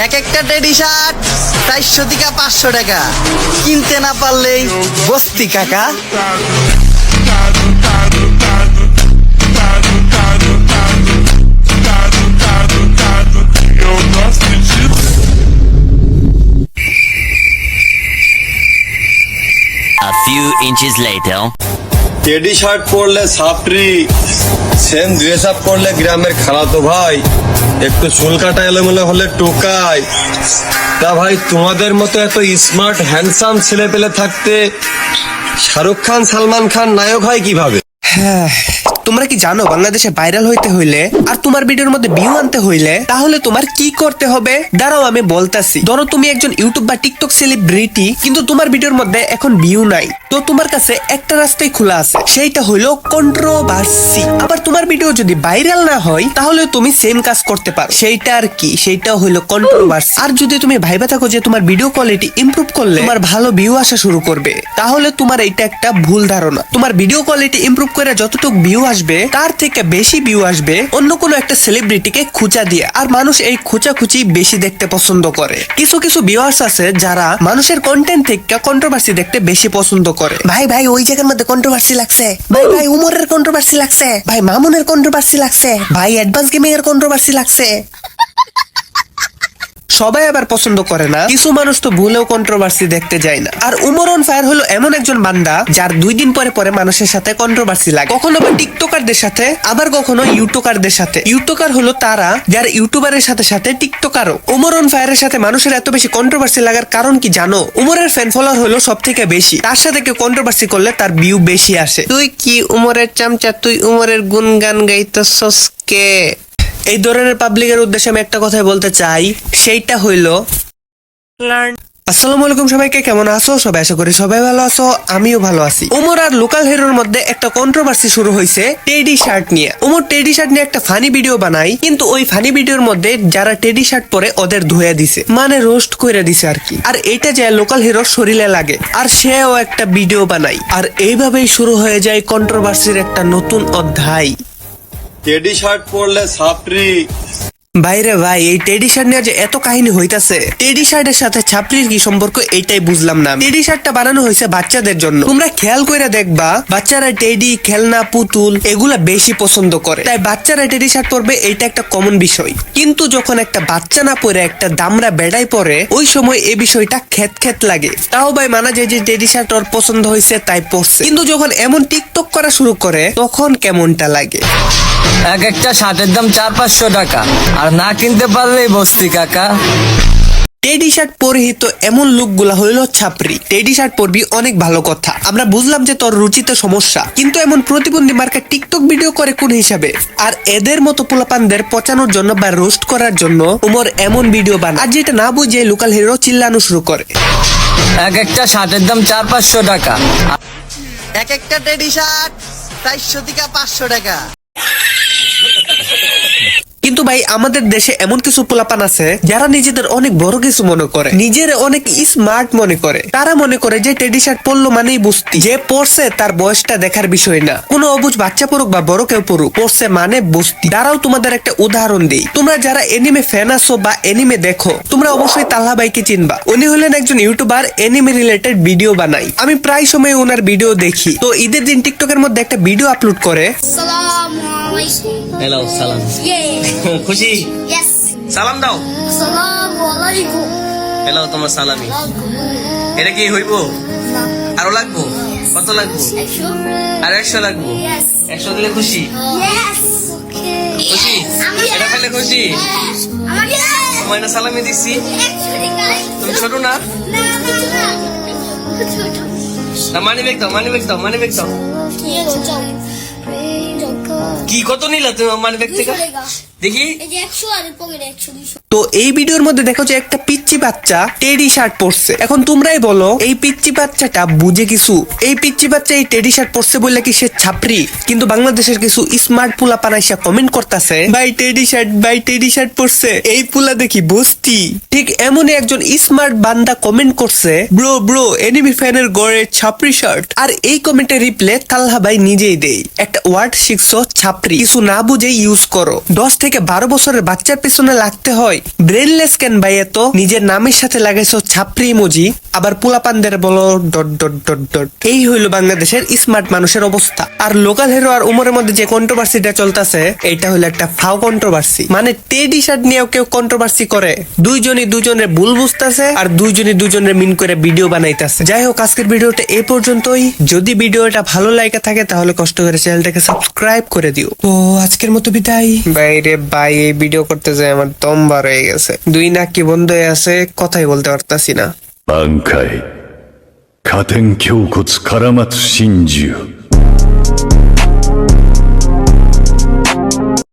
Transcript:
এক একটা teddy shirt 400 থেকে 500 টাকা। কিনতে না পারলেই বস্তি কাকা। A few inches later. Teddy shirt পরলে সাপরি, সেম ড্রেস আপ করলে গ্রামের খালাতো ভাই, একটু চুল কাটা এলোমেলো হলে টোকায়। তা ভাই, তোমাদের মতো এত স্মার্ট হ্যান্ডসাম ছেলে পেলে থাকতে শাহরুখ খান সালমান খান নায়ক হয় কিভাবে? হ্যাঁ, তোমরা কি জানো বাংলাদেশে ভাইরাল হইতে হইলে আর তোমার ভিডিওর মধ্যে ভিউ আনতে হইলে তাহলে তোমার কি করতে হবে? দাঁড়াও আমি বলতাছি। ধরো তুমি একজন ইউটিউব বা টিকটক সেলিব্রিটি, কিন্তু তোমার ভিডিওর মধ্যে এখন ভিউ নাই। তো তোমার কাছে একটা রাস্তাই খোলা আছে, সেইটা হইলো কন্ট্রোভার্সি। আবার তোমার ভিডিও যদি ভাইরাল না হয় তাহলে তুমি সেম কাজ করতে পারো। সেইটা আর কি, সেইটা হইলো কন্ট্রোভার্সি। আর যদি তুমি ভাইবা থাকো যে তোমার ভিডিও কোয়ালিটি ইমপ্রুভ করলে তোমার ভালো ভিউ আসা শুরু করবে, তাহলে তোমার এইটা একটা ভুল ধারণা। তোমার ভিডিও কোয়ালিটি ইমপ্রুভ করে যতটুকু ভিউ আসবে তার থেকে বেশি ভিউ আসবে অন্য কোনো একটা সেলিব্রিটিকে খুঁচা দিয়ে। আর মানুষ এই খুঁচাখুচি বেশি দেখতে পছন্দ করে। কিছু কিছু ভিউয়ার্স আছে যারা মানুষের কন্টেন্ট থেকে কন্ট্রোভার্সি দেখতে বেশি পছন্দ করে। ভাই ভাই ওই জায়গার মধ্যে কন্ট্রোভার্সি লাগছে, ভাই ভাই উমরের কন্ট্রোভার্সি লাগছে, ভাই মামুনের কন্ট্রোভার্সি লাগছে, ভাই অ্যাডভান্স গেমিং এর কন্ট্রোভার্সি লাগছে। সবাই আবার পছন্দ করে না, কিছু মানুষ তো ভুলেও কন্ট্রোভার্সি দেখতে যায় না। আর উমর অন ফায়ার হলো এমন একজন বান্দা যার 2 দিন পরে পরে মানুষের সাথে কন্ট্রোভার্সি লাগে। কখনো বা টিকটকারদের সাথে, আবার কখনো ইউটিউবারদের সাথে। ইউটিউবার হলো তারা যারা ইউটিউবারের সাথে সাথে টিকটকারও। উমর অন ফায়ারের সাথে মানুষের এত বেশি কন্ট্রোভার্সি লাগার কারণ কি জানো? উমরের ফ্যান ফলোয়ার হলো সব থেকে বেশি, তার সাথে কেউ কন্ট্রোভার্সি করলে তার ভিউ বেশি আসে। তুই কি উমরের চামচা, তুই উমরের গুনগান গাইতেছস কে? এই ধরনের পাবলিকের উদ্দেশ্যে আমি একটা কথাই বলতে চাই, সেইটা হইলো আসসালামু আলাইকুম সবাইকে, কেমন আছো সবাই? আশা করি সবাই ভালো আছো, আমিও ভালো আছি। উমর আর লোকাল হিরোর মধ্যে একটা কন্ট্রোভার্সি শুরু হয়েছে টেডি শার্ট নিয়ে। উমর টেডি শার্ট নিয়ে একটা ফানি ভিডিও বানাই, কিন্তু ওই ফানি ভিডিওর মধ্যে যারা টেডি শার্ট পরে ওদের ধুয়ে দিছে, মানে রোস্ট করে দিছে আর কি। আর এটা যে লোকাল হিরোর শরীরে লাগে, আর সেও একটা ভিডিও বানাই। আর এইভাবেই শুরু হয়ে যায় কন্ট্রোভার্সির একটা নতুন অধ্যায়। টেডি শার্ট পরলে সাপরি। ভাইরে ভাই, এই টেডি শার্ট নিয়ে যে এত কাহিনী হইতাছে, টেডি শার্টের সাথে ছাপড়ির কি সম্পর্ক এইটাই বুঝলাম না। টেডি শার্টটা বানানো হয়েছে বাচ্চাদের জন্য। তোমরা খেয়াল করে দেখবা বাচ্চারা টেডি, খেলনা, পুতুল এগুলা বেশি পছন্দ করে, তাই বাচ্চারা টেডি শার্ট পরবে, এইটা একটা কমন বিষয়। কিন্তু যখন একটা বাচ্চা না পরে একটা দামড়া বেড়াই পরে, ওই সময় এই বিষয়টা খেত খেত লাগে। তাও ভাই মানা যায় যে টেডি শার্ট ওর পছন্দ হয়েছে তাই পরছে। কিন্তু যখন এমন টিকটক করা শুরু করে তখন কেমনটা লাগে? এক একটা শার্টের দাম 400-500 টাকা, আর না কিনতে পারলেই বস্তি কাকা। টেডি শার্ট পরিহিত এমন লুক গুলা হইলো ছাপরি। টেডি শার্ট পরবি অনেক ভালো কথা, আমরা বুঝলাম যে তোর রুচিতে সমস্যা, কিন্তু এমন প্রতিবন্ধী মার্কা টিকটক ভিডিও করে কোন হিসাবে? আর এদের মতো পোলাপানদের পচানোর জন্য বা রোস্ট করার জন্য উমর এমন ভিডিও বানায়, আর যেটা না বুঝে লোকাল হিরো চিল্লানো শুরু করে। এক একটা শার্টের দাম 400-500 টাকা। এক একটা টেডি শার্ট 400 থেকে 500 টাকা। কিন্তু ভাই আমাদের দেশে এমন কিছু পোলাপান আছে যারা নিজেদের অনেক বড় কিছু মনে করে, নিজের অনেক স্মার্ট মনে করে। তারা মনে করে যে টেডি শার্ট পরলো মানেই বুঝতি, যে পরছে তার বয়সটা দেখার বিষয় না। কোনো অবুঝ বাচ্চা পড়ুক বা বড় কেউ পড়ুক, পরছে মানে বুঝতি। দাঁড়াও তোমাদের একটা উদাহরণ দিই। তোমরা যারা এনিমে ফ্যান আছো বা এনিমে দেখো, তোমরা অবশ্যই তাল্লা ভাইকে চিনবা। উনি হলেন একজন ইউটিউবার, এনিমে রিলেটেড ভিডিও বানাই। আমি প্রায় সময় ওনার ভিডিও দেখি। তো ঈদের দিন টিকটকের মধ্যে একটা ভিডিও আপলোড করে। হ্যালো, সালাম। খুশি? Yes. সালাম দাও। Assalamualaikum. হ্যালো, তোমার সালামি। এটা কি হইব? আরো লাগবো? কত লাগবো? আর 100 লাগবো? 100 দিলে খুশি? Yes. Okay. খুশি? এটা পেলে খুশি? ময়না সালামি দিচ্ছি। তুমি ছোট না? না, মানি ব্যাগ দাও, মানি ব্যাগ দাও, মানি ব্যাগ দাও। কি কত নিলা তুমি মানি ব্যাগ থেকে? দেখি। তো এই ভিডিওর মধ্যে দেখো যে একটা পিচ্চি বাচ্চা টেডি শার্ট পরছে। এখন তোমরাই বলো এই পিচ্চি বাচ্চাটা বুঝে কিছু? এই পিচ্চি বাচ্চা এই টেডি শার্ট পরছে বললে কি সে ছাপরি? কিন্তু বাংলাদেশের কিছু স্মার্ট পুলা পানাইসা কমেন্ট করতেছে, ভাই টেডি শার্ট পরছে, এই পুলা দেখি বস্তি। ঠিক এমনই একজন স্মার্ট বান্দা কমেন্ট করছে, ব্রো এনিমি ফ্যানের গড়ে ছাপরি শার্ট। আর এই কমেন্টের রিপ্লে তালহা ভাই নিজেই দেই। একটা ওয়ার্ড শিখছো ছাপরি, কিছু না বুঝে ইউজ করো। 10 থেকে 12 বছরের বাচ্চার পেছনে লাগতে হয়, ব্রেনলেস কেন ভাই এত? নিজের নামের সাথে লাগাইছো ছাপরি ইমোজি, আবার পোলাপানদের বলো ডট ডট ডট ডট। এই হইলো বাংলাদেশের স্মার্ট মানুষের অবস্থা। আর লোকাল হিরো আর উমরের মধ্যে যে কন্ট্রোভার্সিটা চলতেছে, এটা হলো একটা ফাও কন্ট্রোভার্সি। মানে টেডি শার্ট নিয়েও কেউ কন্ট্রোভার্সি করে, দুইজনই দুজনের ভুল বুঝতেছে আর দুইজনই দুজনের মিন করে ভিডিও বানাইতেছে। যাই হোক, আজকের ভিডিওটা এই পর্যন্তই। যদি ভিডিওটা ভালো লাগে থাকে তাহলে কষ্ট করে চ্যানেলটাকে সাবস্ক্রাইব করে দিও। তো আজকের মতো বিদায়। বাইরে ভাই, এই ভিডিও করতে যায় আমার দম বার হয়ে গেছে, দুই নাক কি বন্ধ হয়ে আছে, কথাই বলতে পারতাছি না।挽回加点胸骨絡松真珠